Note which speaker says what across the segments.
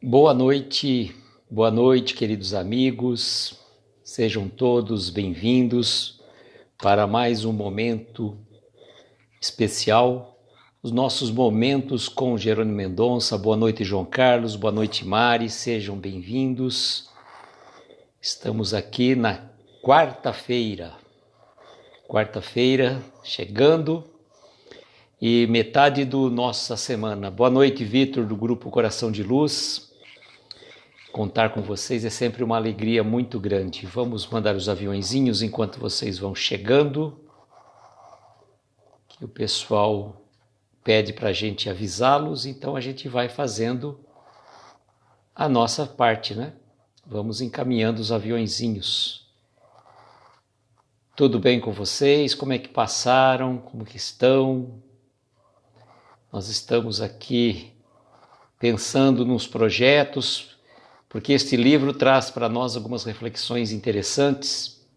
Speaker 1: boa noite, queridos amigos. Sejam todos bem-vindos para mais um momento especial, os nossos momentos com Jerônimo Mendonça. Boa noite, João Carlos, boa noite, Mari, sejam bem-vindos. Estamos aqui na quarta-feira chegando e metade da nossa semana. Boa noite, Vitor, do Grupo Coração de Luz. Contar com vocês é sempre uma alegria muito grande. Vamos mandar os aviõezinhos enquanto vocês vão chegando, que o pessoal pede para a gente avisá-los, então a gente vai fazendo a nossa parte, né? Vamos encaminhando os aviõezinhos. Tudo bem com vocês? Como é que passaram? Como que estão? Nós estamos aqui pensando nos projetos, porque este livro traz para nós algumas reflexões interessantes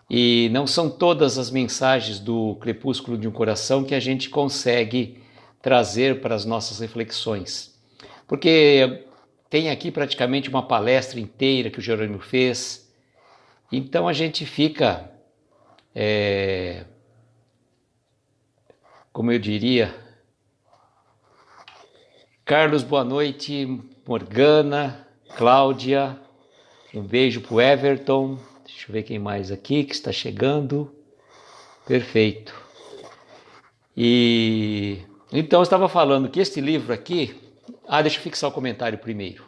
Speaker 1: e não são todas as mensagens do Crepúsculo de um Coração que a gente consegue trazer para as nossas reflexões, porque tem aqui praticamente uma palestra inteira que o Jerônimo fez, então a gente fica, como eu diria, Carlos, boa noite, Morgana, Cláudia, um beijo para o Everton, deixa eu ver quem mais aqui que está chegando, perfeito. E então eu estava falando que este livro aqui, deixa eu fixar o comentário primeiro,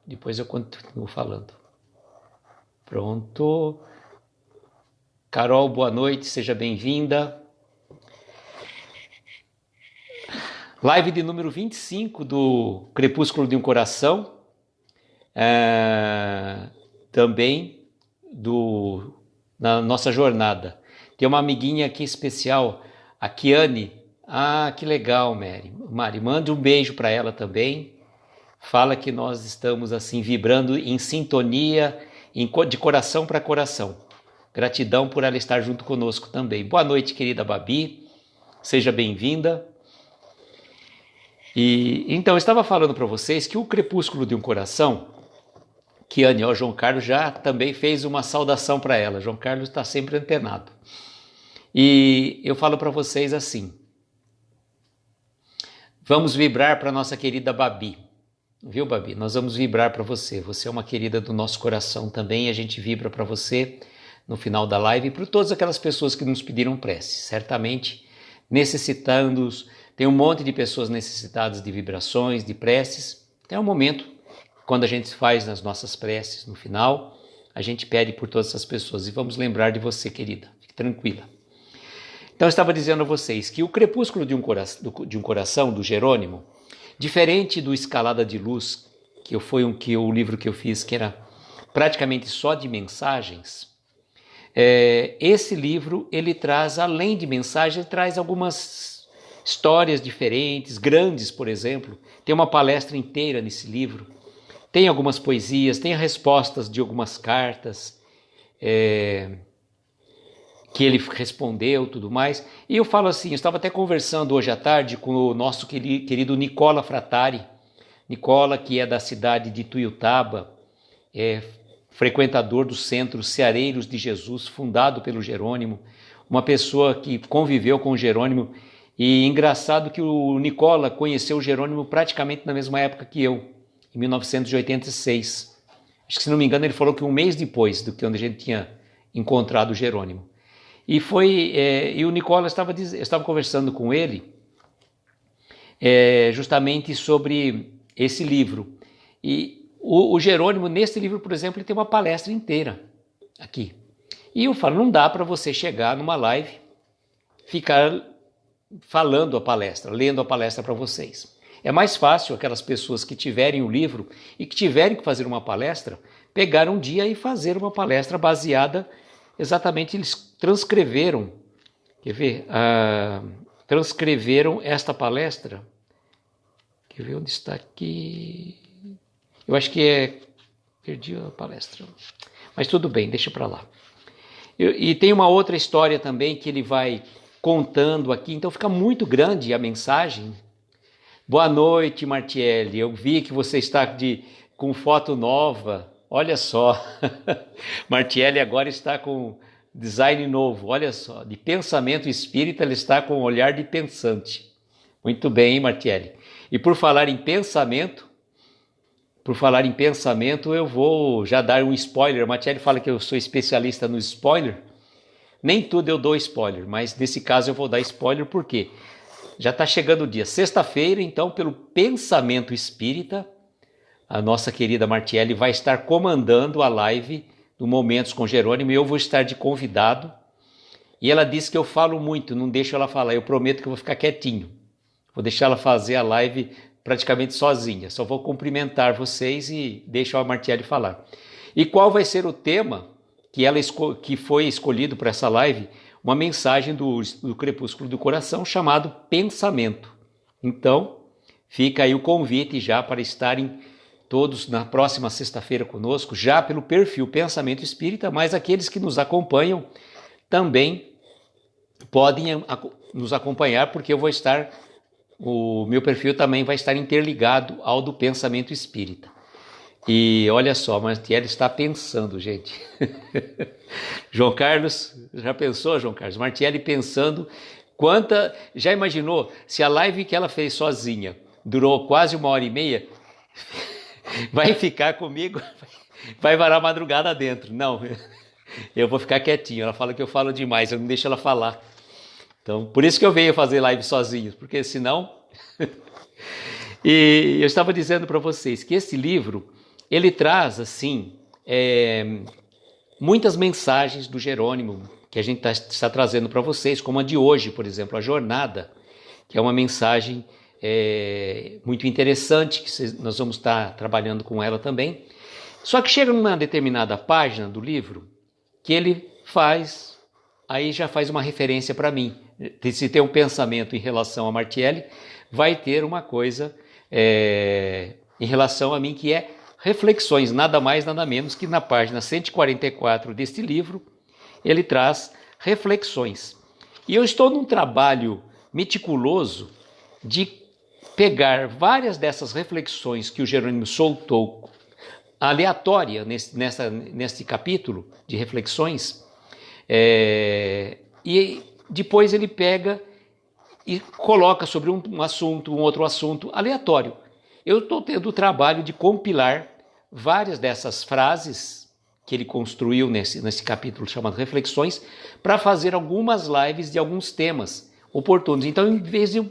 Speaker 1: depois eu continuo falando. Pronto. Carol, boa noite, seja bem-vinda. Live de número 25 do Crepúsculo de um Coração, também na nossa jornada. Tem uma amiguinha aqui especial, a Kiane. Que legal, Mari, mande um beijo para ela também. Fala que nós estamos assim vibrando em sintonia, de coração para coração. Gratidão por ela estar junto conosco também. Boa noite, querida Babi, seja bem-vinda. E então eu estava falando para vocês que o Crepúsculo de um Coração, Kiane, o João Carlos já também fez uma saudação para ela. João Carlos está sempre antenado. E eu falo para vocês assim, vamos vibrar para nossa querida Babi. Viu, Babi? Nós vamos vibrar para você. Você é uma querida do nosso coração também. A gente vibra para você no final da live e para todas aquelas pessoas que nos pediram prece. Certamente necessitando, tem um monte de pessoas necessitadas de vibrações, de preces. Tem um momento, quando a gente faz nas nossas preces, no final, a gente pede por todas essas pessoas. E vamos lembrar de você, querida. Fique tranquila. Então eu estava dizendo a vocês que o Crepúsculo de um Coração, do Jerônimo, diferente do Escalada de Luz, que foi o livro que eu fiz, que era praticamente só de mensagens, esse livro, ele traz, além de mensagens, traz algumas histórias diferentes, grandes, por exemplo. Tem uma palestra inteira nesse livro, tem algumas poesias, tem respostas de algumas cartas que ele respondeu, tudo mais. E eu falo assim, eu estava até conversando hoje à tarde com o nosso querido Nicola Frattari. Nicola, que é da cidade de Tuiutaba, frequentador do Centro Ceareiros de Jesus, fundado pelo Jerônimo, uma pessoa que conviveu com o Jerônimo. E engraçado que o Nicola conheceu o Jerônimo praticamente na mesma época que eu, em 1986. Acho que, se não me engano, ele falou que um mês depois do que onde a gente tinha encontrado o Jerônimo. E o Nicola eu estava conversando com ele justamente sobre esse livro. E o Jerônimo, nesse livro, por exemplo, ele tem uma palestra inteira aqui. E eu falo, não dá para você chegar numa live, ficar falando a palestra, lendo a palestra para vocês. É mais fácil aquelas pessoas que tiverem o livro e que tiverem que fazer uma palestra, pegar um dia e fazer uma palestra baseada, exatamente, eles transcreveram, transcreveram esta palestra, quer ver onde está aqui, eu acho que perdi a palestra, mas tudo bem, deixa para lá. E tem uma outra história também que ele vai contando aqui, então fica muito grande a mensagem. Boa noite, Martielli, eu vi que você está com foto nova, olha só. Martiele agora está com design novo, olha só. De pensamento espírita, ela está com um olhar de pensante. Muito bem, hein, Martiele? E por falar em pensamento, eu vou já dar um spoiler. A Martiele fala que eu sou especialista no spoiler. Nem tudo eu dou spoiler, mas nesse caso eu vou dar spoiler porque já está chegando o dia. Sexta-feira, então, pelo pensamento espírita, a nossa querida Martiele vai estar comandando a live do Momentos com Jerônimo e eu vou estar de convidado. E ela disse que eu falo muito, não deixo ela falar. Eu prometo que eu vou ficar quietinho. Vou deixar ela fazer a live praticamente sozinha. Só vou cumprimentar vocês e deixo a Martiele falar. E qual vai ser o tema que foi escolhido para essa live? Uma mensagem do Crepúsculo do Coração chamado Pensamento. Então, fica aí o convite já para estarem todos na próxima sexta-feira conosco, já pelo perfil Pensamento Espírita, mas aqueles que nos acompanham também podem nos acompanhar, porque o meu perfil também vai estar interligado ao do Pensamento Espírita. E olha só, a Martiele está pensando, gente. João Carlos, já pensou, João Carlos? Martiele pensando já imaginou se a live que ela fez sozinha durou quase 1h30, vai ficar comigo, vai varar a madrugada dentro. Não, eu vou ficar quietinho. Ela fala que eu falo demais, eu não deixo ela falar. Então, por isso que eu venho fazer live sozinho, porque senão... E eu estava dizendo para vocês que esse livro, ele traz, assim, muitas mensagens do Jerônimo, que a gente está trazendo para vocês, como a de hoje, por exemplo, a Jornada, que é uma mensagem muito interessante, que nós vamos estar trabalhando com ela também. Só que chega numa determinada página do livro, que ele aí já faz uma referência para mim. Se tem um pensamento em relação a Martiele, vai ter uma coisa em relação a mim, que é reflexões, nada mais, nada menos que na página 144 deste livro, ele traz reflexões. E eu estou num trabalho meticuloso de pegar várias dessas reflexões que o Jerônimo soltou, aleatória, nesse capítulo de reflexões, e depois ele pega e coloca sobre um outro assunto aleatório. Eu estou tendo o trabalho de compilar várias dessas frases que ele construiu nesse capítulo chamado Reflexões, para fazer algumas lives de alguns temas oportunos. Então, em vez de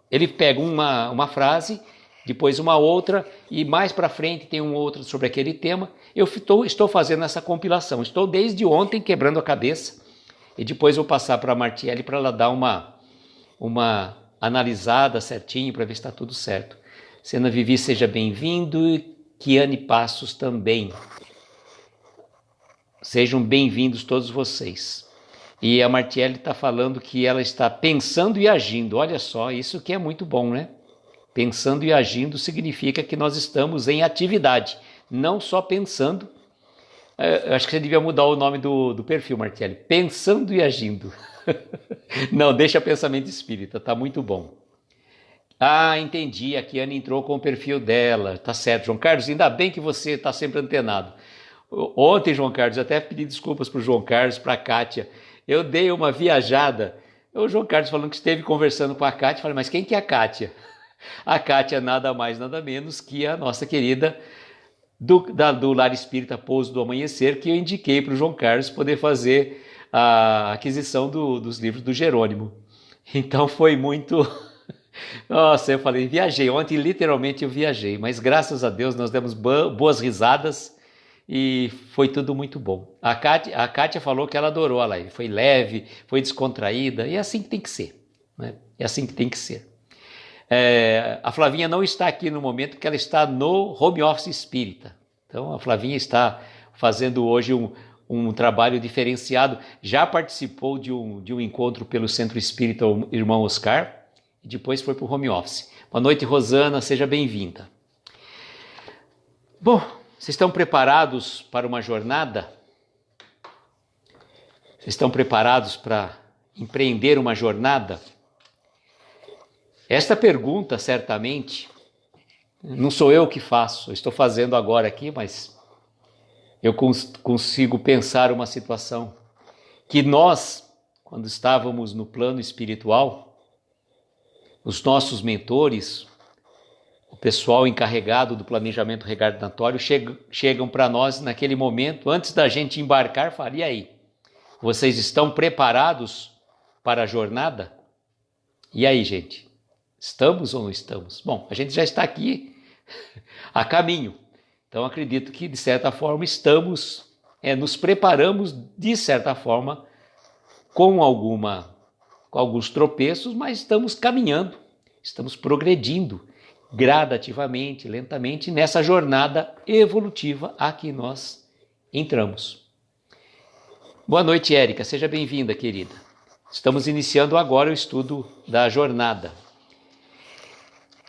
Speaker 1: ele pega uma frase, depois uma outra, e mais para frente tem uma outra sobre aquele tema, eu estou fazendo essa compilação. Estou desde ontem quebrando a cabeça, e depois vou passar para a Martiele para ela dar uma analisada certinho para ver se está tudo certo. Sena Vivi, seja bem-vindo, e Kiane Passos também. Sejam bem-vindos todos vocês. E a Martiele está falando que ela está pensando e agindo. Olha só, isso que é muito bom, né? Pensando e agindo significa que nós estamos em atividade, não só pensando. Eu acho que você devia mudar o nome do perfil, Martiele. Pensando e agindo. Não, deixa Pensamento Espírita, tá muito bom. Ah, entendi, a Kiane entrou com o perfil dela, tá certo. João Carlos, ainda bem que você está sempre antenado. Ontem, João Carlos, eu até pedi desculpas para o João Carlos, para a Kátia. Eu dei uma viajada. O João Carlos falando que esteve conversando com a Kátia. Falei, mas quem que é a Kátia? A Kátia é nada mais, nada menos que a nossa querida do Lar Espírita Pouso do Amanhecer, que eu indiquei para o João Carlos poder fazer a aquisição dos livros do Jerônimo. Então foi muito... Nossa, eu falei, viajei. Ontem literalmente eu viajei, mas graças a Deus nós demos boas risadas e foi tudo muito bom. A Kátia falou que ela adorou a live, foi leve, foi descontraída, e é assim que tem que ser, né? É assim que tem que ser. A Flavinha não está aqui no momento porque ela está no home office espírita. Então a Flavinha está fazendo hoje um trabalho diferenciado. Já participou de um encontro pelo Centro Espírita o Irmão Oscar e depois foi para o home office. Boa noite, Rosana, seja bem-vinda. Bom, vocês estão preparados para uma jornada? Vocês estão preparados para empreender uma jornada? Esta pergunta, certamente, Não sou eu que faço, eu estou fazendo agora aqui, mas eu consigo pensar uma situação que nós, quando estávamos no plano espiritual, os nossos mentores, o pessoal encarregado do planejamento regardatório chegam para nós naquele momento, antes da gente embarcar, falam: e aí, vocês estão preparados para a jornada? E aí, gente, estamos ou não estamos? Bom, a gente já está aqui a caminho, então acredito que de certa forma estamos, nos preparamos de certa forma com alguns tropeços, mas estamos caminhando, estamos progredindo gradativamente, lentamente, nessa jornada evolutiva a que nós entramos. Boa noite, Érica, seja bem-vinda, querida. Estamos iniciando agora o estudo da jornada.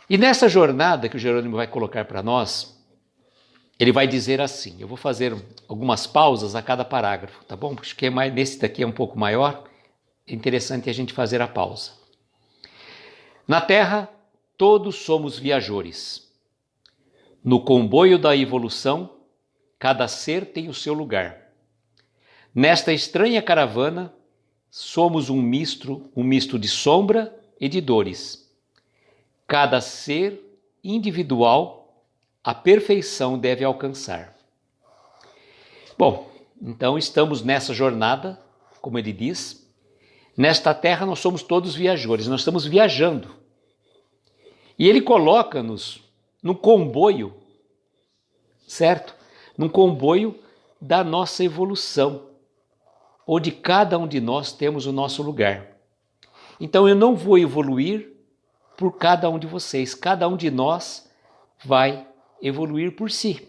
Speaker 1: E nessa jornada que o Jerônimo vai colocar para nós, ele vai dizer assim, eu vou fazer algumas pausas a cada parágrafo, tá bom? Porque nesse daqui é um pouco maior, é interessante a gente fazer a pausa. Na Terra, todos somos viajores. No comboio da evolução, cada ser tem o seu lugar. Nesta estranha caravana, somos um misto de sombra e de dores. Cada ser individual, a perfeição deve alcançar. Bom, então estamos nessa jornada, como ele diz. Nesta terra nós somos todos viajores, nós estamos viajando. E ele coloca-nos no comboio, certo? Num comboio da nossa evolução, onde cada um de nós temos o nosso lugar. Então eu não vou evoluir por cada um de vocês, cada um de nós vai evoluir por si.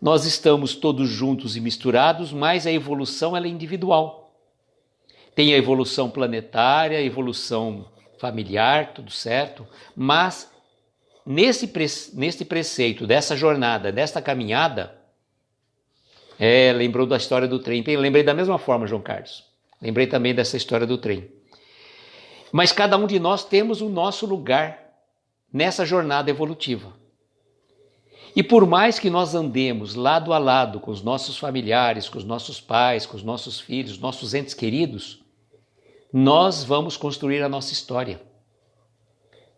Speaker 1: Nós estamos todos juntos e misturados, mas a evolução ela é individual. Tem a evolução planetária, a evolução familiar, tudo certo, mas nesse preceito, dessa jornada, desta caminhada, lembrou da história do trem, lembrei da mesma forma, João Carlos, lembrei também dessa história do trem. Mas cada um de nós temos o nosso lugar nessa jornada evolutiva. E por mais que nós andemos lado a lado com os nossos familiares, com os nossos pais, com os nossos filhos, nossos entes queridos, nós vamos construir a nossa história.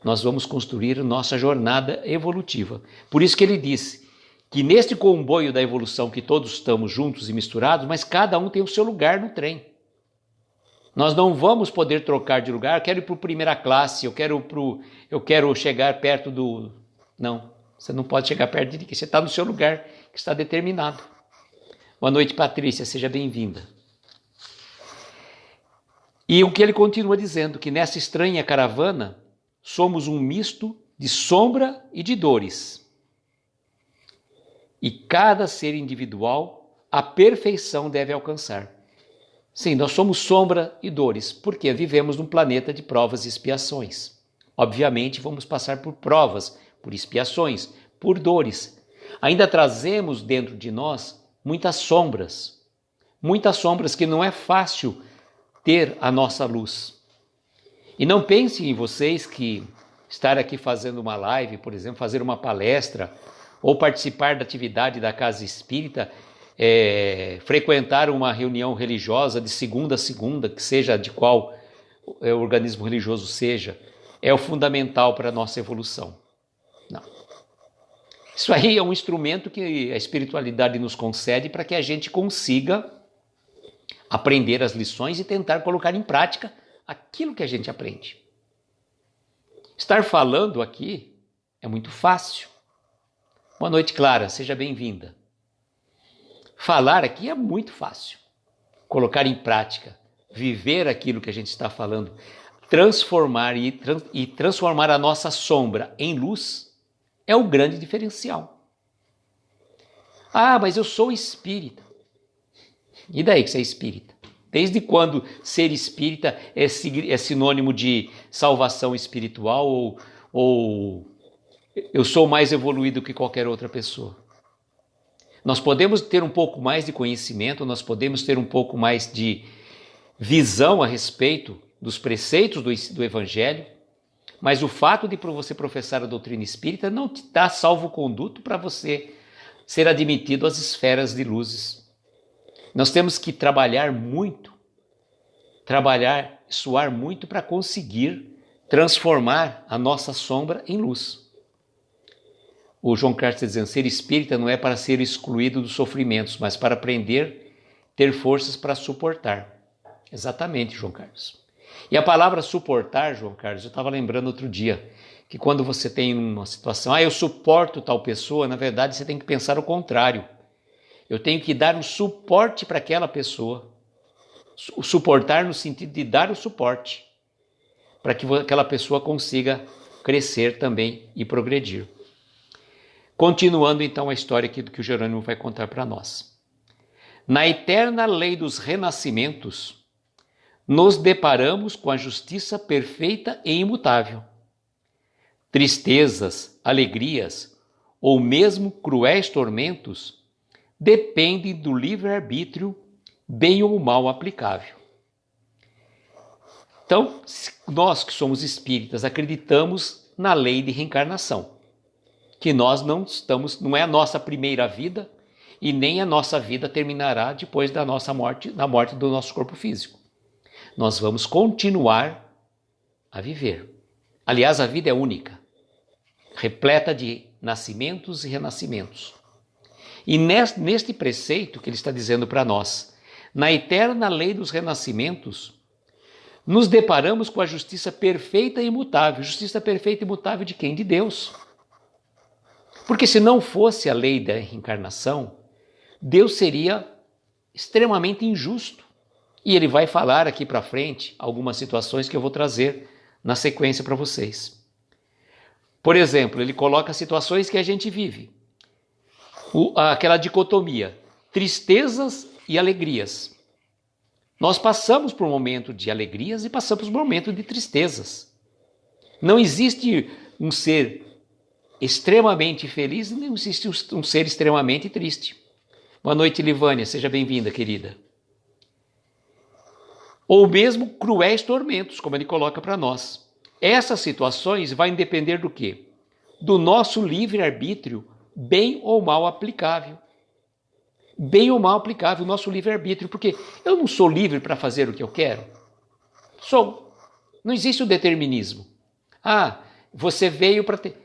Speaker 1: Nós vamos construir a nossa jornada evolutiva. Por isso que ele disse que neste comboio da evolução que todos estamos juntos e misturados, mas cada um tem o seu lugar no trem. Nós não vamos poder trocar de lugar, eu quero ir para a primeira classe, eu quero chegar perto do... Não, você não pode chegar perto de ninguém, você está no seu lugar que está determinado. Boa noite, Patrícia, seja bem-vinda. E o que ele continua dizendo, que nessa estranha caravana somos um misto de sombra e de dores. E cada ser individual a perfeição deve alcançar. Sim, nós somos sombra e dores, porque vivemos num planeta de provas e expiações. Obviamente vamos passar por provas, por expiações, por dores. Ainda trazemos dentro de nós muitas sombras que não é fácil ter a nossa luz. E não pensem em vocês que estar aqui fazendo uma live, por exemplo, fazer uma palestra ou participar da atividade da Casa Espírita, frequentar uma reunião religiosa de segunda a segunda, que seja de qual organismo religioso seja, é o fundamental para a nossa evolução. Não. Isso aí é um instrumento que a espiritualidade nos concede para que a gente consiga aprender as lições e tentar colocar em prática aquilo que a gente aprende. Estar falando aqui é muito fácil. Boa noite, Clara, seja bem-vinda. Falar aqui é muito fácil. Colocar em prática, viver aquilo que a gente está falando, transformar e transformar a nossa sombra em luz é o grande diferencial. Ah, mas eu sou espírita. E daí que você é espírita? Desde quando ser espírita é sinônimo de salvação espiritual ou eu sou mais evoluído que qualquer outra pessoa? Nós podemos ter um pouco mais de conhecimento, nós podemos ter um pouco mais de visão a respeito dos preceitos do Evangelho, Mas o fato de você professar a doutrina espírita não te dá salvo-conduto para você ser admitido às esferas de luzes. Nós temos que trabalhar, suar muito para conseguir transformar a nossa sombra em luz. O João Carlos está dizendo, ser espírita não é para ser excluído dos sofrimentos, mas para aprender, ter forças para suportar. Exatamente, João Carlos. E a palavra suportar, João Carlos, eu estava lembrando outro dia, que quando você tem uma situação, eu suporto tal pessoa, na verdade você tem que pensar o contrário. Eu tenho que dar um suporte para aquela pessoa. O suportar no sentido de dar o suporte, para que aquela pessoa consiga crescer também e progredir. Continuando então a história aqui do que o Jerônimo vai contar para nós. Na eterna lei dos renascimentos, nos deparamos com a justiça perfeita e imutável. Tristezas, alegrias ou mesmo cruéis tormentos dependem do livre-arbítrio, bem ou mal aplicável. Então, nós que somos espíritas acreditamos na lei de reencarnação, que nós não é a nossa primeira vida e nem a nossa vida terminará depois da nossa morte, da morte do nosso corpo físico. Nós vamos continuar a viver. Aliás, a vida é única, repleta de nascimentos e renascimentos. E neste preceito que ele está dizendo para nós, na eterna lei dos renascimentos, nos deparamos com a justiça perfeita e imutável. Justiça perfeita e imutável de quem? De Deus. Porque se não fosse a lei da reencarnação, Deus seria extremamente injusto. E ele vai falar aqui para frente algumas situações que eu vou trazer na sequência para vocês. Por exemplo, ele coloca situações que a gente vive. Aquela dicotomia, tristezas e alegrias. Nós passamos por um momento de alegrias e passamos por um momento de tristezas. Não existe um ser extremamente feliz e não existe um ser extremamente triste. Boa noite, Livânia, seja bem-vinda, querida. Ou mesmo cruéis tormentos, como ele coloca para nós. Essas situações vão depender do quê? Do nosso livre-arbítrio, bem ou mal aplicável. Bem ou mal aplicável o nosso livre-arbítrio, porque eu não sou livre para fazer o que eu quero. Sou. Não existe o determinismo. Você veio para ter...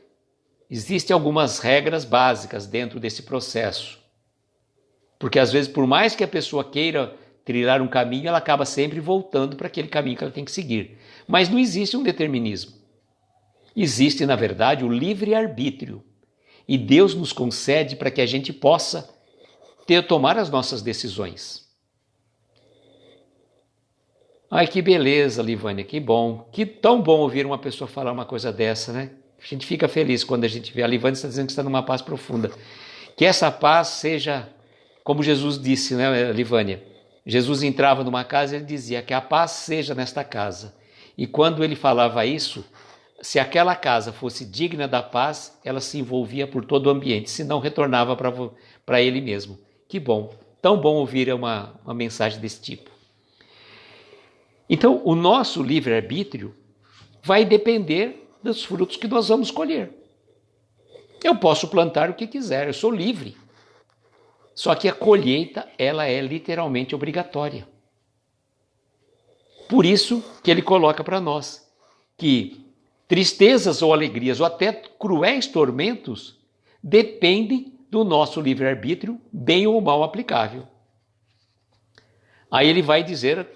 Speaker 1: Existem algumas regras básicas dentro desse processo. Porque às vezes, por mais que a pessoa queira trilhar um caminho, ela acaba sempre voltando para aquele caminho que ela tem que seguir. Mas não existe um determinismo. Existe, na verdade, o livre-arbítrio. E Deus nos concede para que a gente possa tomar as nossas decisões. Ai, que beleza, Livânia, que bom. Que tão bom ouvir uma pessoa falar uma coisa dessa, né? A gente fica feliz quando a gente vê. A Livânia está dizendo que está numa paz profunda. Que essa paz seja, como Jesus disse, né, Livânia? Jesus entrava numa casa e ele dizia que a paz seja nesta casa. E quando ele falava isso, se aquela casa fosse digna da paz, ela se envolvia por todo o ambiente, senão retornava para ele mesmo. Que bom, tão bom ouvir uma mensagem desse tipo. Então, o nosso livre-arbítrio vai depender dos frutos que nós vamos colher. Eu posso plantar o que quiser, eu sou livre. Só que a colheita, ela é literalmente obrigatória. Por isso que ele coloca para nós que tristezas ou alegrias, ou até cruéis tormentos, dependem do nosso livre-arbítrio, bem ou mal aplicável. Aí ele vai dizer,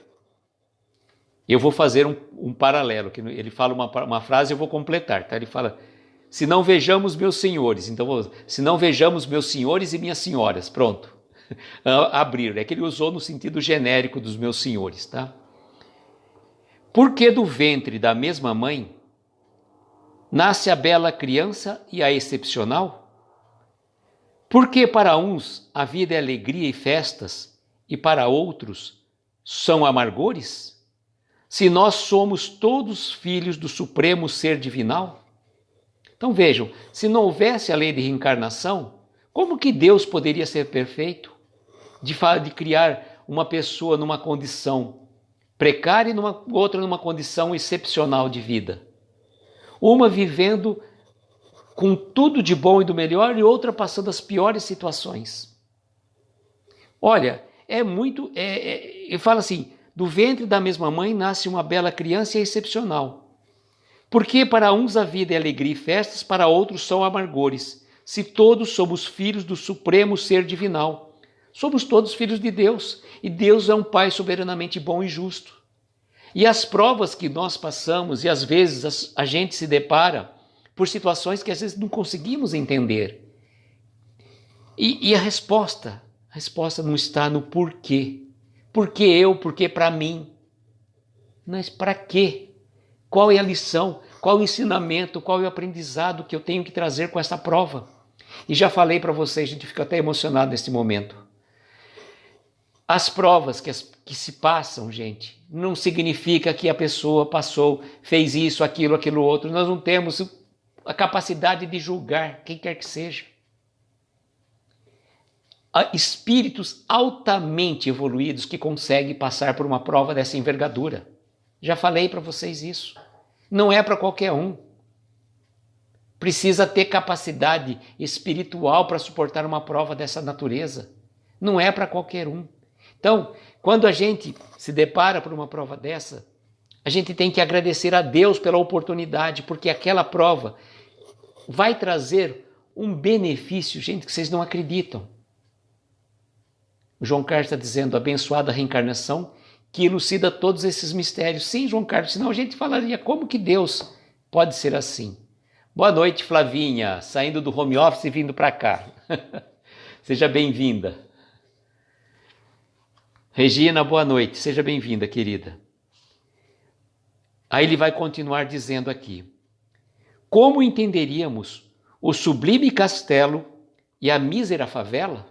Speaker 1: eu vou fazer um paralelo, que ele fala uma frase, eu vou completar, tá? Ele fala, se não vejamos meus senhores, então, se não vejamos meus senhores e minhas senhoras, pronto, abrir, é que ele usou no sentido genérico dos meus senhores, tá? Porque do ventre da mesma mãe nasce a bela criança e a excepcional? Porque para uns a vida é alegria e festas, e para outros são amargores? Se nós somos todos filhos do Supremo Ser Divinal? Então vejam, se não houvesse a lei de reencarnação, como que Deus poderia ser perfeito? De criar uma pessoa numa condição precária e outra numa condição excepcional de vida. Uma vivendo com tudo de bom e do melhor e outra passando as piores situações. Olha, eu falo assim, do ventre da mesma mãe nasce uma bela criança e é excepcional. Porque para uns a vida é alegria e festas, para outros são amargores. Se todos somos filhos do supremo ser divinal, somos todos filhos de Deus, e Deus é um Pai soberanamente bom e justo. E as provas que nós passamos, e às vezes a gente se depara por situações que às vezes não conseguimos entender. E a resposta não está no porquê. Por que eu? Por que para mim? Mas para quê? Qual é a lição? Qual é o ensinamento? Qual é o aprendizado que eu tenho que trazer com essa prova? E já falei para vocês, a gente fica até emocionado nesse momento. As provas que se passam, gente, não significa que a pessoa passou, fez isso, aquilo outro. Nós não temos a capacidade de julgar quem quer que seja. Há espíritos altamente evoluídos que conseguem passar por uma prova dessa envergadura. Já falei para vocês isso. Não é para qualquer um. Precisa ter capacidade espiritual para suportar uma prova dessa natureza. Não é para qualquer um. Então, quando a gente se depara por uma prova dessa, a gente tem que agradecer a Deus pela oportunidade, porque aquela prova vai trazer um benefício, gente, que vocês não acreditam. O João Carlos está dizendo, abençoada reencarnação, que elucida todos esses mistérios. Sim, João Carlos, senão a gente falaria como que Deus pode ser assim. Boa noite, Flavinha, saindo do home office e vindo para cá. Seja bem-vinda. Regina, boa noite, seja bem-vinda, querida. Aí ele vai continuar dizendo aqui, como entenderíamos o sublime castelo e a mísera favela?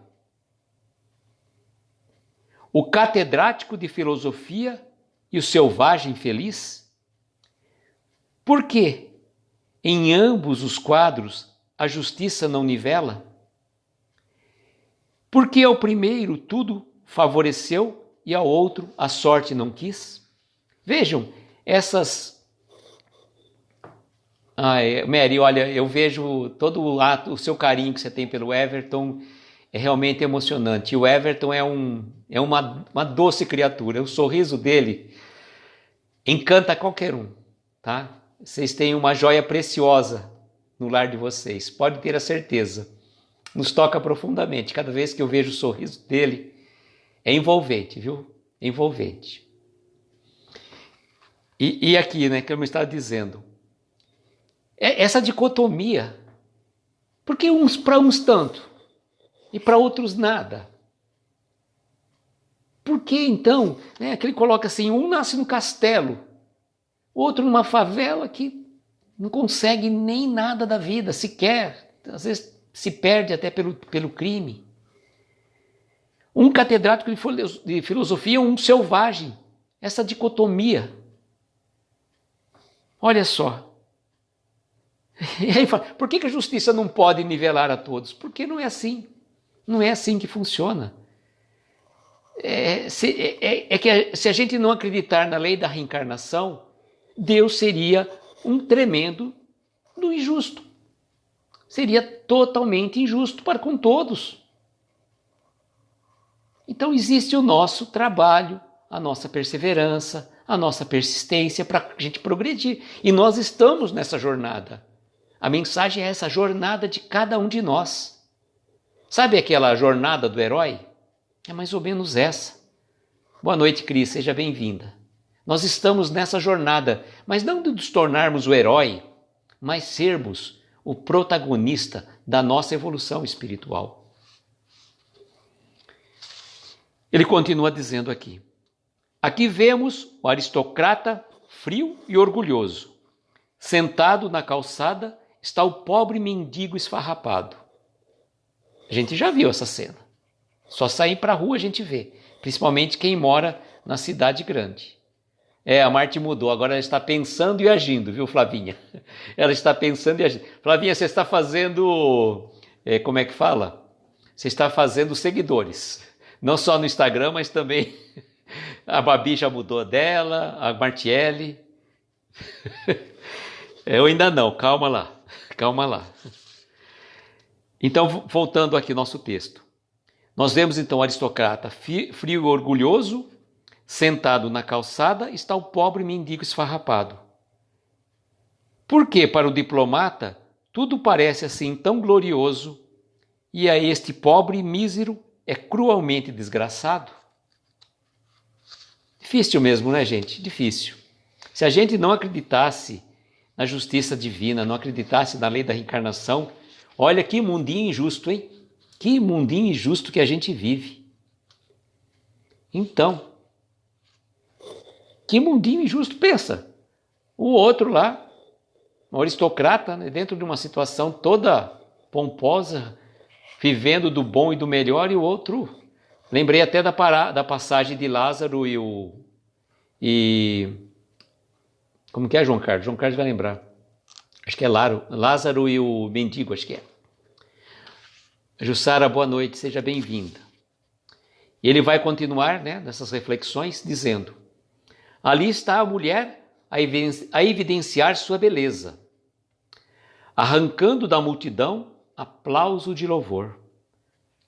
Speaker 1: O catedrático de filosofia e o selvagem feliz? Por que em ambos os quadros a justiça não nivela? Por que ao primeiro tudo favoreceu e ao outro a sorte não quis? Vejam, essas... Mary, olha, eu vejo todo o seu carinho que você tem pelo Everton, é realmente emocionante. E o Everton é uma doce criatura. O sorriso dele encanta qualquer um, tá? Vocês têm uma joia preciosa no lar de vocês, pode ter a certeza. Nos toca profundamente. Cada vez que eu vejo o sorriso dele, é envolvente, viu? É envolvente. E aqui, né, que eu me estava dizendo, essa dicotomia, porque para uns tanto, e para outros nada. Por que então, né, que ele coloca assim, um nasce no castelo, outro numa favela que não consegue nem nada da vida, sequer, às vezes se perde até pelo crime. Um catedrático de filosofia, um selvagem, essa dicotomia. Olha só. E aí fala, por que a justiça não pode nivelar a todos? Porque não é assim. Não é assim que funciona. Que se a gente não acreditar na lei da reencarnação, Deus seria um tremendo do injusto. Seria totalmente injusto para com todos. Então existe o nosso trabalho, a nossa perseverança, a nossa persistência para a gente progredir. E nós estamos nessa jornada. A mensagem é essa jornada de cada um de nós. Sabe aquela jornada do herói? É mais ou menos essa. Boa noite, Cris, seja bem-vinda. Nós estamos nessa jornada, mas não de nos tornarmos o herói, mas sermos o protagonista da nossa evolução espiritual. Ele continua dizendo aqui, aqui vemos o aristocrata frio e orgulhoso. Sentado na calçada está o pobre mendigo esfarrapado. A gente já viu essa cena. Só sair para a rua a gente vê. Principalmente quem mora na cidade grande. A Marte mudou. Agora ela está pensando e agindo, viu, Flavinha? Ela está pensando e agindo. Flavinha, você está fazendo... como é que fala? Você está fazendo seguidores. Não só no Instagram, mas também... A Babi já mudou dela, a Martiele. Eu ainda não, calma lá, calma lá. Então, voltando aqui ao nosso texto. Nós vemos então o aristocrata frio e orgulhoso, sentado na calçada, está o pobre mendigo esfarrapado. Por que para o diplomata tudo parece assim tão glorioso e a este pobre mísero é cruelmente desgraçado? Difícil mesmo, né, gente? Difícil. Se a gente não acreditasse na justiça divina, não acreditasse na lei da reencarnação, olha que mundinho injusto, hein? Que mundinho injusto que a gente vive. Então, que mundinho injusto, pensa. O outro lá, um aristocrata, né, dentro de uma situação toda pomposa, vivendo do bom e do melhor, e o outro... Lembrei até da passagem de Lázaro como que é, João Carlos? João Carlos vai lembrar. Acho que é Lázaro e o mendigo, acho que é. Jussara, boa noite, seja bem-vinda. E ele vai continuar, né, nessas reflexões, dizendo: ali está a mulher a evidenciar sua beleza, arrancando da multidão aplauso de louvor.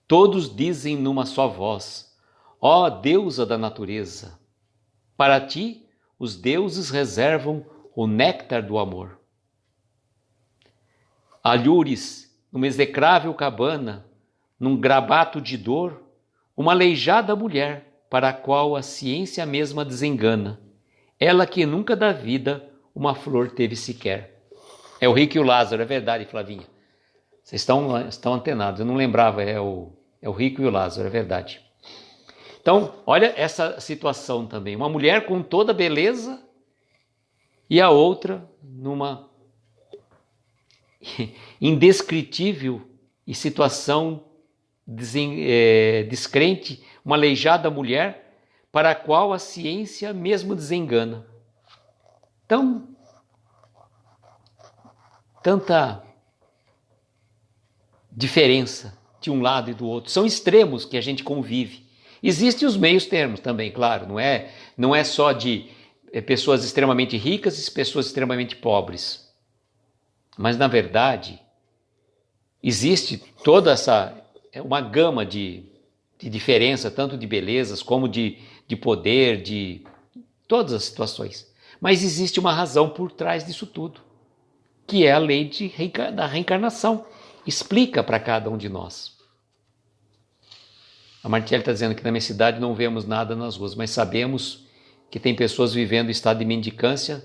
Speaker 1: Todos dizem numa só voz: ó deusa da natureza, para ti os deuses reservam o néctar do amor. Alhures, numa execrável cabana, num grabato de dor, uma aleijada mulher, para a qual a ciência mesma desengana, ela que nunca da vida uma flor teve sequer. É o Rico e o Lázaro, é verdade, Flavinha. Vocês estão antenados, eu não lembrava, é o Rico e o Lázaro, é verdade. Então, olha essa situação também, uma mulher com toda beleza e a outra numa indescritível e situação descrente, uma aleijada mulher para a qual a ciência mesmo desengana. Então, tanta diferença de um lado e do outro. São extremos que a gente convive. Existem os meios termos também, claro. Não é só de pessoas extremamente ricas e pessoas extremamente pobres. Mas, na verdade, existe toda uma gama de diferença, tanto de belezas como de poder, de todas as situações. Mas existe uma razão por trás disso tudo, que é a lei da reencarnação. Explica para cada um de nós. A Martiele está dizendo que na minha cidade não vemos nada nas ruas, mas sabemos que tem pessoas vivendo em estado de mendicância,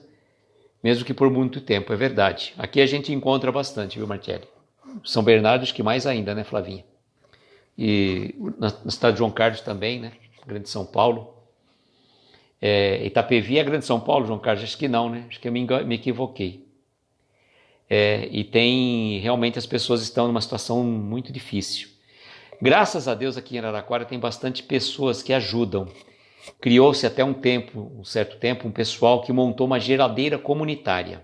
Speaker 1: mesmo que por muito tempo, é verdade. Aqui a gente encontra bastante, viu, Martiele? São Bernardo, acho que mais ainda, né, Flavinha? E na cidade de João Carlos também, né? Grande São Paulo. Itapevi é Grande São Paulo, João Carlos? Acho que não, né? Acho que eu me equivoquei. E tem, realmente as pessoas estão numa situação muito difícil. Graças a Deus aqui em Araraquara tem bastante pessoas que ajudam. Criou-se até um certo tempo, um pessoal que montou uma geladeira comunitária.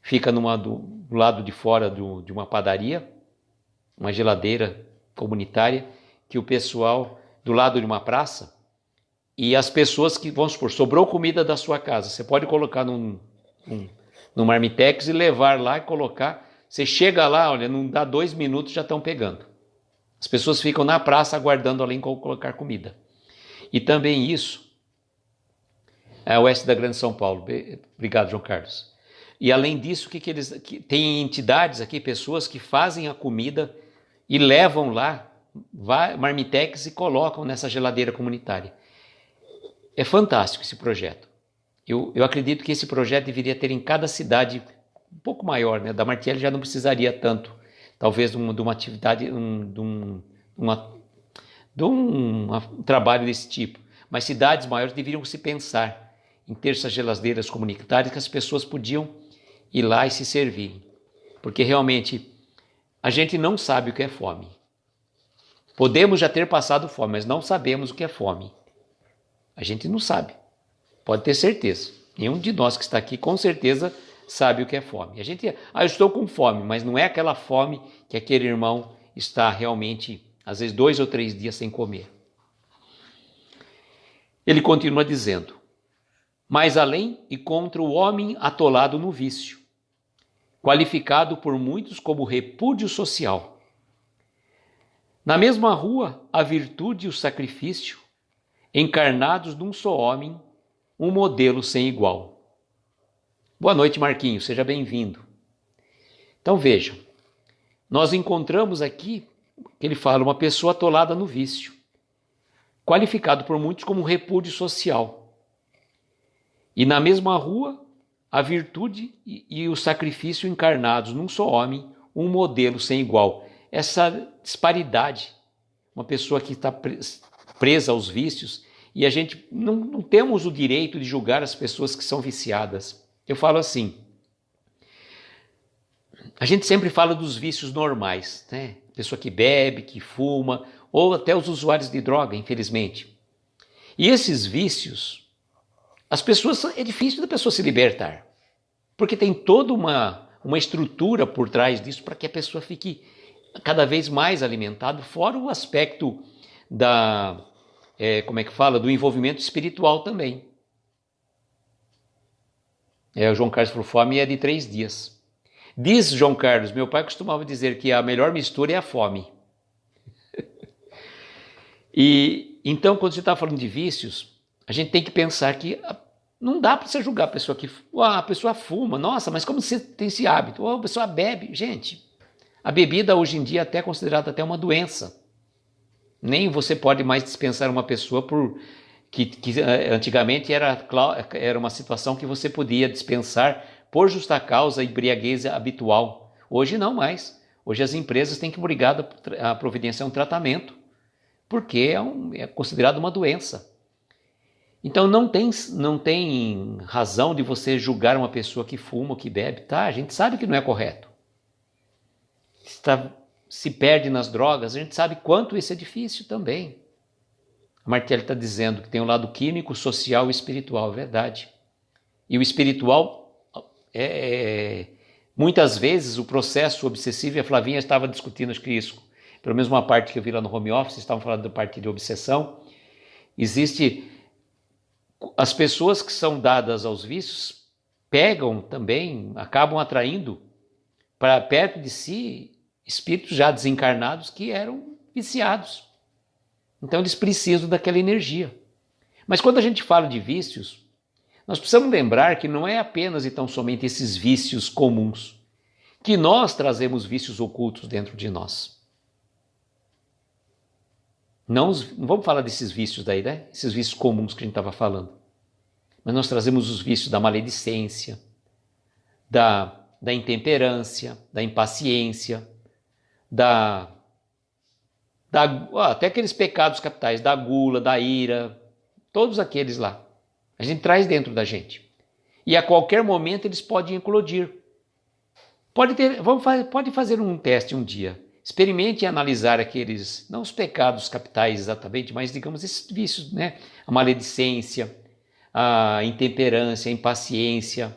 Speaker 1: Fica do lado de fora de uma padaria, uma geladeira comunitária, que o pessoal, do lado de uma praça, e as pessoas que, vamos supor, sobrou comida da sua casa, você pode colocar num marmitex e levar lá e colocar. Você chega lá, olha, não dá 2 minutos, já estão pegando. As pessoas ficam na praça aguardando ali colocar comida. E também isso é o oeste da Grande São Paulo. Obrigado, João Carlos. E além disso, tem entidades aqui, pessoas que fazem a comida e levam lá marmitex e colocam nessa geladeira comunitária. É fantástico esse projeto. Eu acredito que esse projeto deveria ter em cada cidade um pouco maior, né? Da Martiele já não precisaria tanto, talvez de uma atividade, de um trabalho desse tipo. Mas cidades maiores deveriam se pensar em ter essas geladeiras comunitárias que as pessoas podiam ir lá e se servir. Porque realmente a gente não sabe o que é fome. Podemos já ter passado fome, mas não sabemos o que é fome. A gente não sabe. Pode ter certeza. Nenhum de nós que está aqui com certeza sabe o que é fome. Eu estou com fome, mas não é aquela fome que aquele irmão está realmente, às vezes 2 ou 3 dias sem comer. Ele continua dizendo: mais além e contra o homem atolado no vício, qualificado por muitos como repúdio social. Na mesma rua, a virtude e o sacrifício, encarnados num só homem, um modelo sem igual. Boa noite, Marquinhos, seja bem-vindo. Então vejam, nós encontramos aqui, que ele fala, uma pessoa atolada no vício, qualificado por muitos como repúdio social. E na mesma rua, a virtude e o sacrifício encarnados num só homem, um modelo sem igual. Essa disparidade, uma pessoa que está presa aos vícios, e a gente não temos o direito de julgar as pessoas que são viciadas. Eu falo assim, a gente sempre fala dos vícios normais, né? Pessoa que bebe, que fuma, ou até os usuários de droga, infelizmente. E esses vícios, as pessoas, é difícil da pessoa se libertar, porque tem toda uma estrutura por trás disso para que a pessoa fique cada vez mais alimentada, fora o aspecto do envolvimento espiritual também. O João Carlos falou, fome é de 3 dias. Diz João Carlos, meu pai costumava dizer que a melhor mistura é a fome. E então, quando você está falando de vícios, a gente tem que pensar que não dá para você julgar a pessoa que a pessoa fuma. Nossa, mas como você tem esse hábito? A pessoa bebe. Gente, a bebida hoje em dia é até considerada até uma doença. Nem você pode mais dispensar uma pessoa que antigamente era uma situação que você podia dispensar por justa causa, embriaguez habitual. Hoje não mais. Hoje as empresas têm que obrigar a providenciar um tratamento, porque é considerado uma doença. Então não tem razão de você julgar uma pessoa que fuma ou que bebe, tá? A gente sabe que não é correto. Se perde nas drogas, a gente sabe quanto isso é difícil também. A Martelli está dizendo que tem o lado químico, social e espiritual, é verdade. E o espiritual, muitas vezes o processo obsessivo, e a Flavinha estava discutindo, acho que isso, pelo menos uma parte que eu vi lá no home office, estavam falando da parte de obsessão. Existe as pessoas que são dadas aos vícios, pegam também, acabam atraindo para perto de si espíritos já desencarnados que eram viciados. Então eles precisam daquela energia. Mas quando a gente fala de vícios, nós precisamos lembrar que não é apenas e tão somente esses vícios comuns, que nós trazemos vícios ocultos dentro de nós. Não vamos falar desses vícios daí, né? Esses vícios comuns que a gente estava falando. Mas nós trazemos os vícios da maledicência, da intemperância, da impaciência, até aqueles pecados capitais, da gula, da ira, todos aqueles lá. A gente traz dentro da gente. E a qualquer momento eles podem eclodir. Pode fazer um teste um dia. Experimente analisar aqueles, não os pecados capitais exatamente, mas digamos esses vícios, né? A maledicência, a intemperância, a impaciência.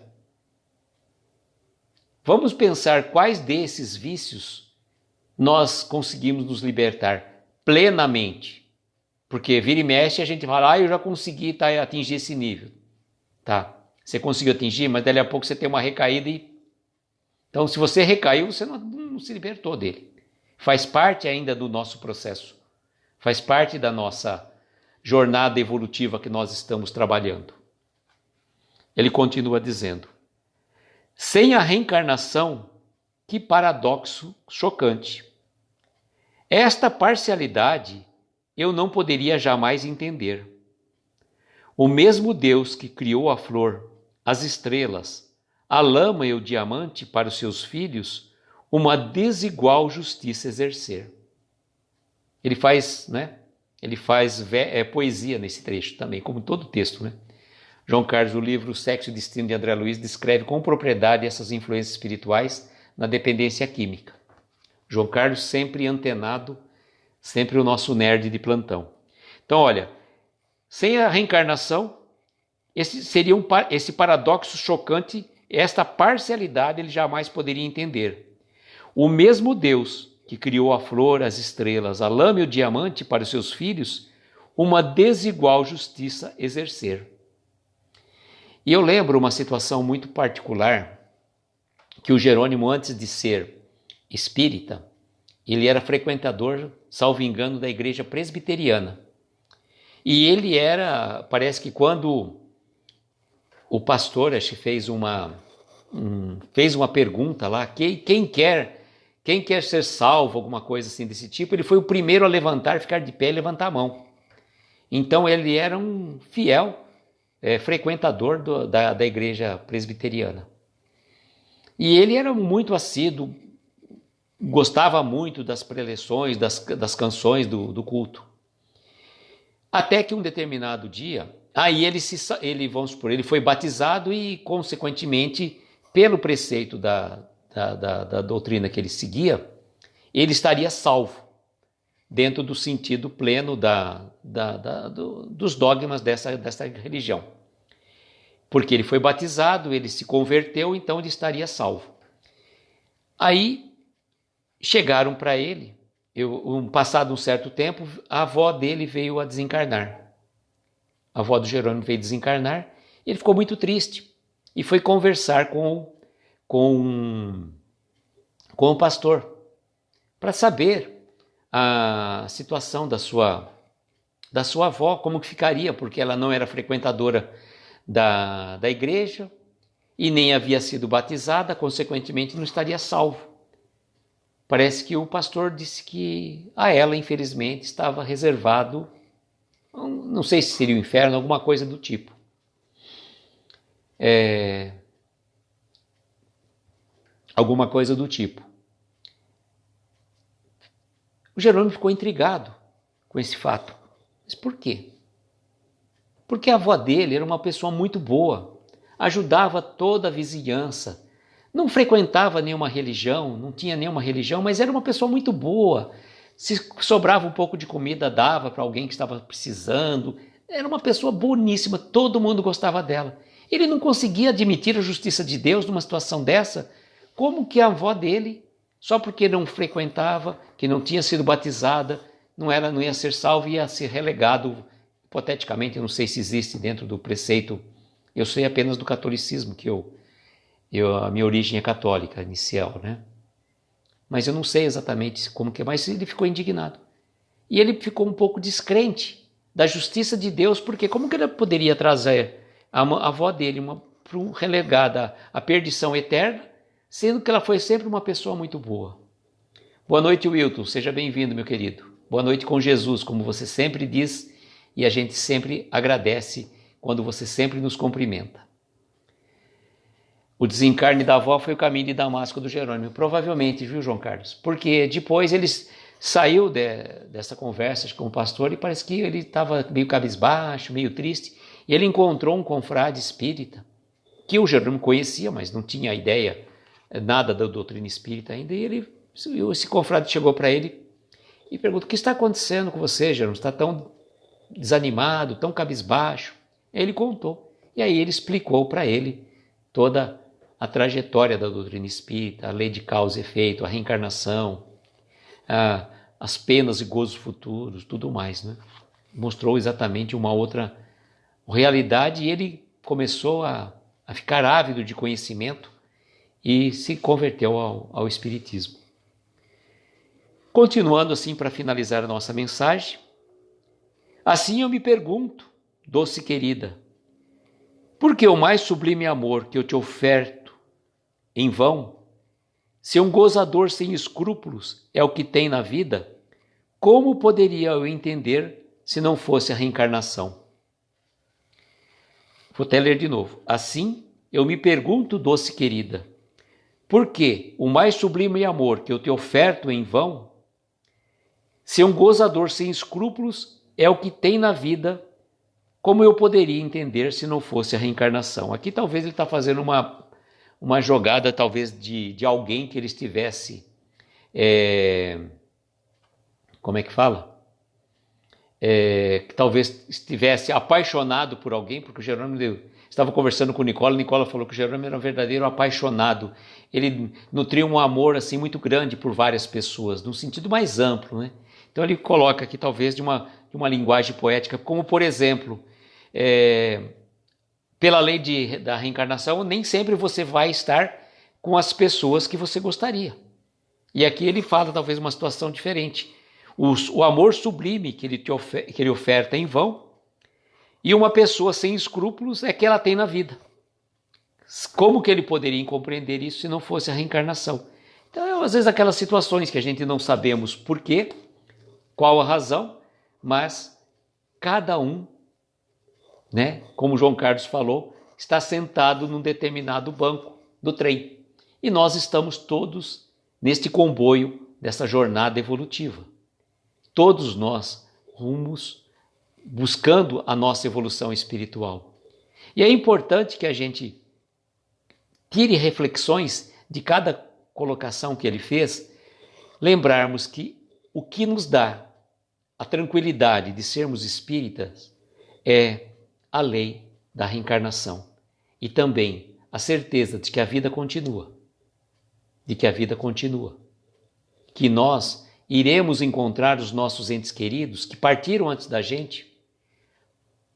Speaker 1: Vamos pensar quais desses vícios nós conseguimos nos libertar plenamente. Porque vira e mexe a gente fala, eu já consegui atingir esse nível. Tá, você conseguiu atingir, mas dali a pouco você tem uma recaída Então, se você recaiu, você não se libertou dele. Faz parte ainda do nosso processo. Faz parte da nossa jornada evolutiva que nós estamos trabalhando. Ele continua dizendo, sem a reencarnação, que paradoxo chocante. Esta parcialidade eu não poderia jamais entender. O mesmo Deus que criou a flor, as estrelas, a lama e o diamante para os seus filhos, uma desigual justiça exercer. Ele faz, poesia nesse trecho também, como todo texto, né? João Carlos, o livro Sexo e Destino de André Luiz, descreve com propriedade essas influências espirituais na dependência química. João Carlos sempre antenado, sempre o nosso nerd de plantão. Então, olha, sem a reencarnação, esse paradoxo chocante, esta parcialidade ele jamais poderia entender. O mesmo Deus que criou a flor, as estrelas, a lama e o diamante para os seus filhos, uma desigual justiça exercer. E eu lembro uma situação muito particular que o Jerônimo, antes de ser espírita, ele era frequentador, salvo engano, da igreja presbiteriana. E ele era, parece que quando o pastor, acho que fez uma pergunta lá, quem quer ser salvo, alguma coisa assim desse tipo, ele foi o primeiro a levantar, ficar de pé e levantar a mão. Então ele era um fiel frequentador da igreja presbiteriana. E ele era muito assíduo, gostava muito das preleções, das canções do culto. Até que um determinado dia, aí vamos supor, ele foi batizado e, consequentemente, pelo preceito da doutrina que ele seguia, ele estaria salvo, dentro do sentido pleno dos dogmas dessa religião. Porque ele foi batizado, ele se converteu, então ele estaria salvo. Aí chegaram para ele, passado um certo tempo, a avó dele veio a desencarnar. A avó do Jerônimo veio desencarnar, e ele ficou muito triste e foi conversar com o pastor para saber a situação da sua avó, como que ficaria, porque ela não era frequentadora da igreja e nem havia sido batizada, consequentemente não estaria salvo. Parece que o pastor disse que a ela, infelizmente, estava reservado, não sei se seria o inferno, alguma coisa do tipo. Alguma coisa do tipo. O Jerônimo ficou intrigado com esse fato. Mas por quê? Porque a avó dele era uma pessoa muito boa, ajudava toda a vizinhança, não frequentava nenhuma religião, não tinha nenhuma religião, mas era uma pessoa muito boa. Se sobrava um pouco de comida, dava para alguém que estava precisando. Era uma pessoa boníssima, todo mundo gostava dela. Ele não conseguia admitir a justiça de Deus numa situação dessa. Como que a avó dele, só porque não frequentava, que não tinha sido batizada, não ia ser salvo, ia ser relegado, hipoteticamente, eu não sei se existe dentro do preceito, eu sei apenas do catolicismo, que a minha origem é católica inicial, né? Mas eu não sei exatamente como que é, mas ele ficou indignado. E ele ficou um pouco descrente da justiça de Deus, porque como que ele poderia trazer a avó dele relegada à perdição eterna, sendo que ela foi sempre uma pessoa muito boa. Boa noite, Wilton, seja bem-vindo, meu querido. Boa noite com Jesus, como você sempre diz, e a gente sempre agradece quando você sempre nos cumprimenta. O desencarne da avó foi o caminho de Damasco do Jerônimo, provavelmente, viu, João Carlos? Porque depois ele saiu dessa conversa com o pastor e parece que ele estava meio cabisbaixo, meio triste, e ele encontrou um confrade espírita, que o Jerônimo conhecia, mas não tinha ideia, nada da doutrina espírita ainda, e esse confrade chegou para ele e perguntou: o que está acontecendo com você, Jerônimo? Está tão desanimado, tão cabisbaixo? Ele contou, e aí ele explicou para ele toda a trajetória da doutrina espírita, a lei de causa e efeito, a reencarnação, as penas e gozos futuros, tudo mais, né? Mostrou exatamente uma outra realidade e ele começou a ficar ávido de conhecimento e se converteu ao espiritismo. Continuando assim, para finalizar a nossa mensagem, assim eu me pergunto, doce querida, por que o mais sublime amor que eu te oferto em vão? Se um gozador sem escrúpulos é o que tem na vida, como poderia eu entender se não fosse a reencarnação? Vou até ler de novo. Assim, eu me pergunto, doce querida, por que o mais sublime amor que eu te oferto em vão? Se um gozador sem escrúpulos é o que tem na vida, como eu poderia entender se não fosse a reencarnação? Aqui talvez ele está fazendo uma jogada talvez de alguém que ele estivesse, como é que fala? Que talvez estivesse apaixonado por alguém, porque o Jerônimo estava conversando com o Nicola falou que o Jerônimo era um verdadeiro apaixonado. Ele nutria um amor assim muito grande por várias pessoas, num sentido mais amplo, né? Então ele coloca aqui talvez de uma linguagem poética, como por exemplo, pela lei da reencarnação, nem sempre você vai estar com as pessoas que você gostaria. E aqui ele fala talvez uma situação diferente. O amor sublime que ele oferta em vão, e uma pessoa sem escrúpulos é que ela tem na vida. Como que ele poderia compreender isso se não fosse a reencarnação? Então, às vezes, aquelas situações que a gente não sabemos por quê, qual a razão, mas cada um, né, como João Carlos falou, está sentado num determinado banco do trem. E nós estamos todos neste comboio dessa jornada evolutiva. Todos nós rumos buscando a nossa evolução espiritual. E é importante que a gente tire reflexões de cada colocação que ele fez, lembrarmos que o que nos dá a tranquilidade de sermos espíritas é a lei da reencarnação e também a certeza de que a vida continua, que nós iremos encontrar os nossos entes queridos que partiram antes da gente,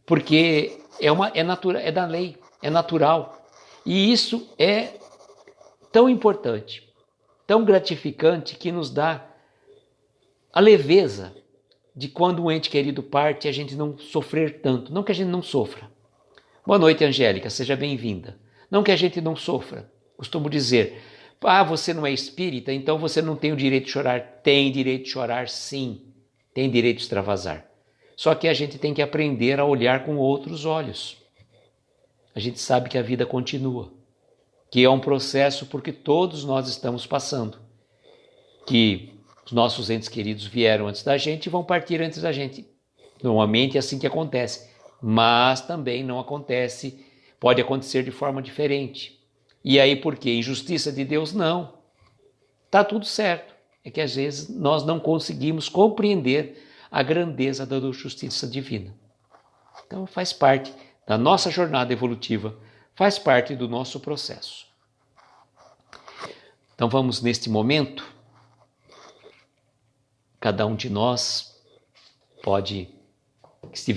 Speaker 1: porque é da lei, é natural. E isso é tão importante, tão gratificante, que nos dá a leveza de quando um ente querido parte, a gente não sofrer tanto. Não que a gente não sofra. Boa noite, Angélica, seja bem-vinda. Não que a gente não sofra. Costumo dizer, você não é espírita, então você não tem o direito de chorar. Tem direito de chorar, sim. Tem direito de extravasar. Só que a gente tem que aprender a olhar com outros olhos. A gente sabe que a vida continua, que é um processo porque todos nós estamos passando, que os nossos entes queridos vieram antes da gente e vão partir antes da gente. Normalmente é assim que acontece, mas também não acontece, pode acontecer de forma diferente. E aí por quê? Injustiça de Deus? Não. Está tudo certo. É que às vezes nós não conseguimos compreender a grandeza da justiça divina. Então faz parte da nossa jornada evolutiva, faz parte do nosso processo. Então vamos neste momento, cada um de nós pode, se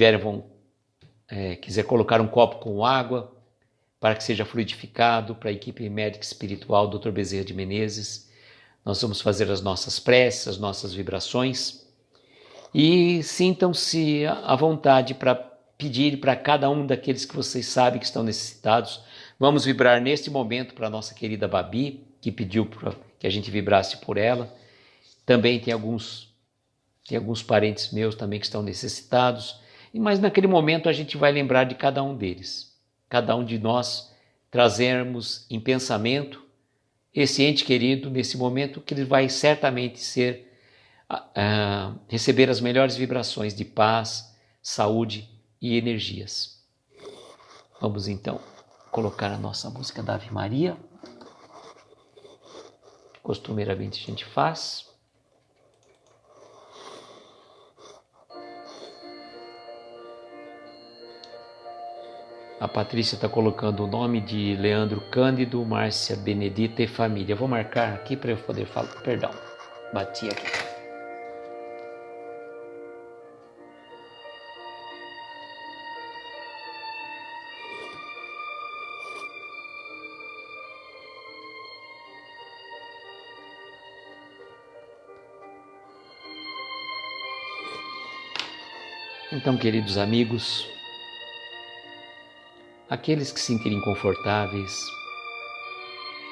Speaker 1: quiser colocar um copo com água para que seja fluidificado para a equipe médica espiritual Dr. Bezerra de Menezes. Nós vamos fazer as nossas preces, as nossas vibrações e sintam-se à vontade para pedir para cada um daqueles que vocês sabem que estão necessitados. Vamos vibrar neste momento para a nossa querida Babi, que pediu que a gente vibrasse por ela. Também tem alguns parentes meus também que estão necessitados, mas naquele momento a gente vai lembrar de cada um deles. Cada um de nós trazermos em pensamento esse ente querido nesse momento, que ele vai certamente receber as melhores vibrações de paz, saúde e energias. Vamos então colocar a nossa música da Ave Maria. Costumeiramente a gente faz. A Patrícia está colocando o nome de Leandro Cândido, Márcia Benedita e família. Vou marcar aqui para eu poder falar. Perdão, bati aqui. Então, queridos amigos, aqueles que se sentirem confortáveis,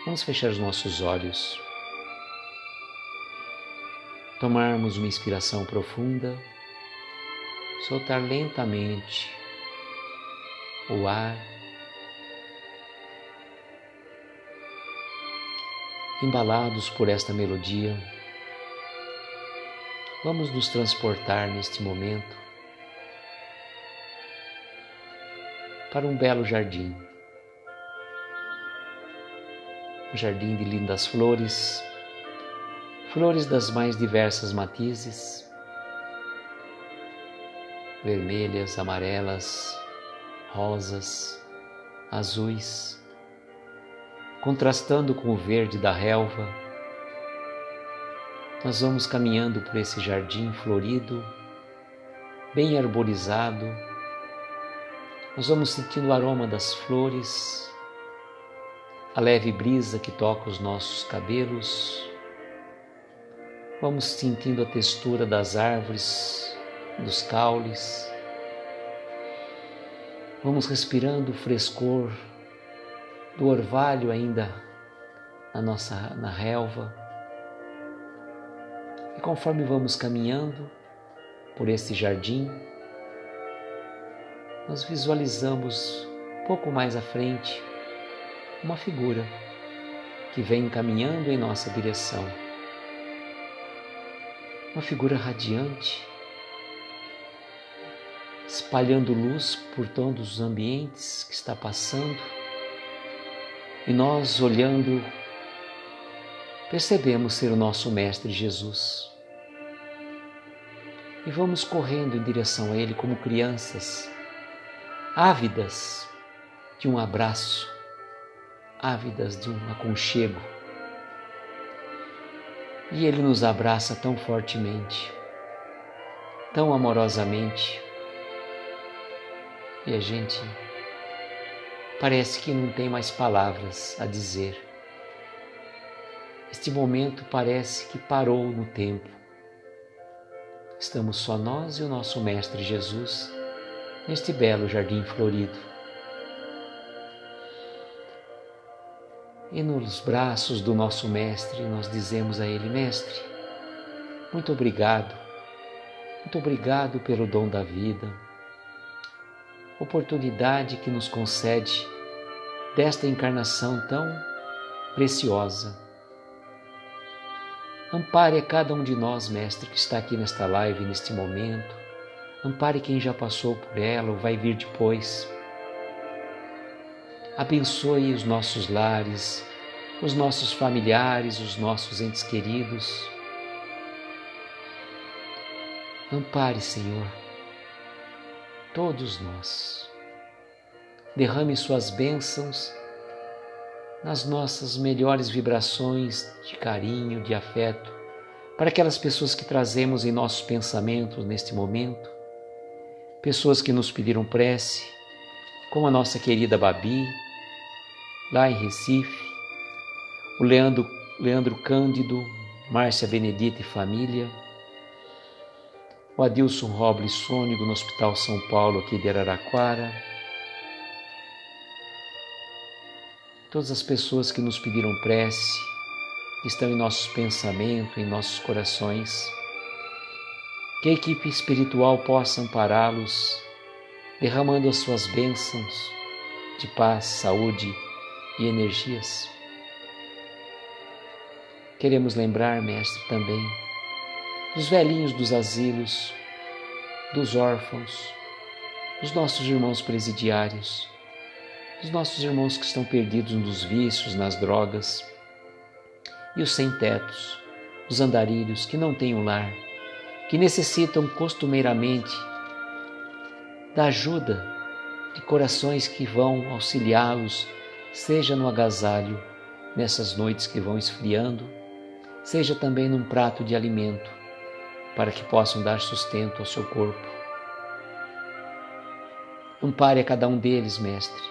Speaker 1: vamos fechar os nossos olhos, tomarmos uma inspiração profunda, soltar lentamente o ar, embalados por esta melodia, vamos nos transportar neste momento para um belo jardim. Um jardim de lindas flores, flores das mais diversas matizes, vermelhas, amarelas, rosas, azuis, contrastando com o verde da relva. Nós vamos caminhando por esse jardim florido, bem arborizado. Nós vamos sentindo o aroma das flores, a leve brisa que toca os nossos cabelos. Vamos sentindo a textura das árvores, dos caules. Vamos respirando o frescor do orvalho ainda na relva. E conforme vamos caminhando por esse jardim, nós visualizamos um pouco mais à frente uma figura que vem caminhando em nossa direção. Uma figura radiante, espalhando luz por todos os ambientes que está passando. E nós, olhando, percebemos ser o nosso Mestre Jesus. E vamos correndo em direção a Ele como crianças, ávidas de um abraço, ávidas de um aconchego. E Ele nos abraça tão fortemente, tão amorosamente, e a gente parece que não tem mais palavras a dizer. Este momento parece que parou no tempo. Estamos só nós e o nosso Mestre Jesus neste belo jardim florido. E nos braços do nosso Mestre nós dizemos a Ele: Mestre, muito obrigado pelo dom da vida, oportunidade que nos concede desta encarnação tão preciosa. Ampare a cada um de nós, Mestre, que está aqui nesta live, neste momento. Ampare quem já passou por ela ou vai vir depois. Abençoe os nossos lares, os nossos familiares, os nossos entes queridos. Ampare, Senhor, todos nós. Derrame suas bênçãos nas nossas melhores vibrações de carinho, de afeto, para aquelas pessoas que trazemos em nossos pensamentos neste momento, pessoas que nos pediram prece, como a nossa querida Babi, lá em Recife, o Leandro Cândido, Márcia Benedita e família, o Adilson Robles Sônigo no Hospital São Paulo aqui de Araraquara, todas as pessoas que nos pediram prece, que estão em nossos pensamentos, em nossos corações, que a equipe espiritual possa ampará-los, derramando as suas bênçãos de paz, saúde e energias. Queremos lembrar, Mestre, também dos velhinhos dos asilos, dos órfãos, dos nossos irmãos presidiários, dos nossos irmãos que estão perdidos nos vícios, nas drogas, e os sem-tetos, os andarilhos que não têm um lar, que necessitam costumeiramente da ajuda de corações que vão auxiliá-los, seja no agasalho, nessas noites que vão esfriando, seja também num prato de alimento, para que possam dar sustento ao seu corpo. Ampare a cada um deles, Mestre.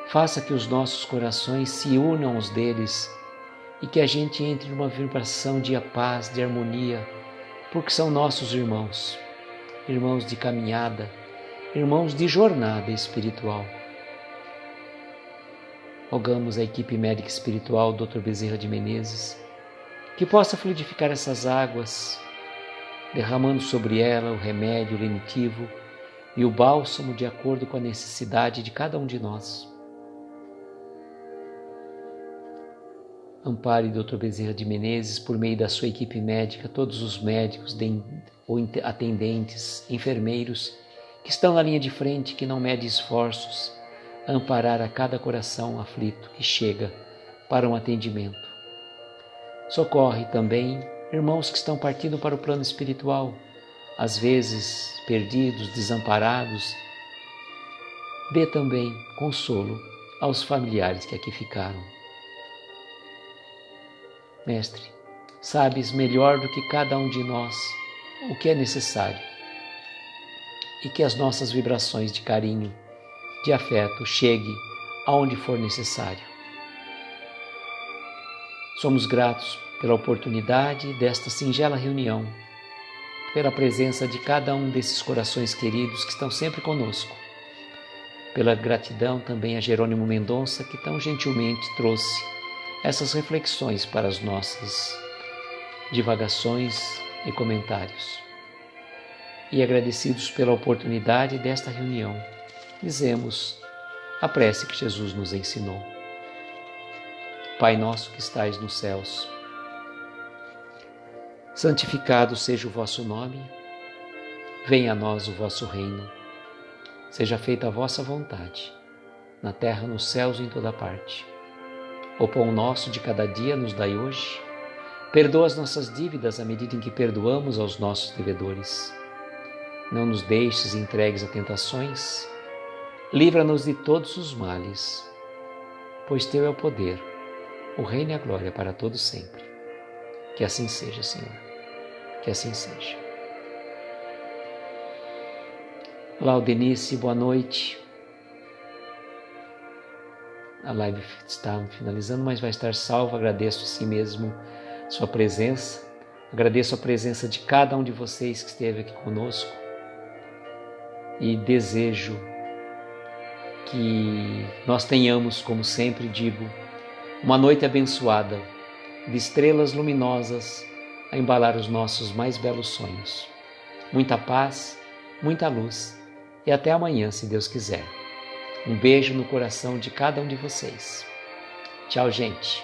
Speaker 1: Faça que os nossos corações se unam aos deles e que a gente entre numa vibração de paz, de harmonia, porque são nossos irmãos, irmãos de caminhada, irmãos de jornada espiritual. Rogamos à equipe médica espiritual, Dr. Bezerra de Menezes, que possa fluidificar essas águas, derramando sobre ela o remédio, o lenitivo e o bálsamo de acordo com a necessidade de cada um de nós. Ampare, Dr. Bezerra de Menezes, por meio da sua equipe médica, todos os médicos, atendentes, enfermeiros, que estão na linha de frente, que não medem esforços, a amparar a cada coração aflito que chega para um atendimento. Socorre também irmãos que estão partindo para o plano espiritual, às vezes perdidos, desamparados. Dê também consolo aos familiares que aqui ficaram. Mestre, sabes melhor do que cada um de nós o que é necessário e que as nossas vibrações de carinho, de afeto, chegue aonde for necessário. Somos gratos pela oportunidade desta singela reunião, pela presença de cada um desses corações queridos que estão sempre conosco, pela gratidão também a Jerônimo Mendonça, que tão gentilmente trouxe essas reflexões para as nossas divagações e comentários. E agradecidos pela oportunidade desta reunião, dizemos a prece que Jesus nos ensinou. Pai nosso que estais nos céus, santificado seja o vosso nome, venha a nós o vosso reino, seja feita a vossa vontade, na terra, nos céus e em toda parte. O pão nosso de cada dia nos dai hoje, perdoa as nossas dívidas à medida em que perdoamos aos nossos devedores. Não nos deixes entregues a tentações, livra-nos de todos os males, pois teu é o poder, o reino e a glória para todos sempre. Que assim seja, Senhor, que assim seja. Olá, Denise, boa noite. A live está finalizando, mas vai estar salva. Agradeço assim mesmo sua presença. Agradeço a presença de cada um de vocês que esteve aqui conosco. E desejo que nós tenhamos, como sempre digo, uma noite abençoada, de estrelas luminosas a embalar os nossos mais belos sonhos. Muita paz, muita luz e até amanhã, se Deus quiser. Um beijo no coração de cada um de vocês. Tchau, gente.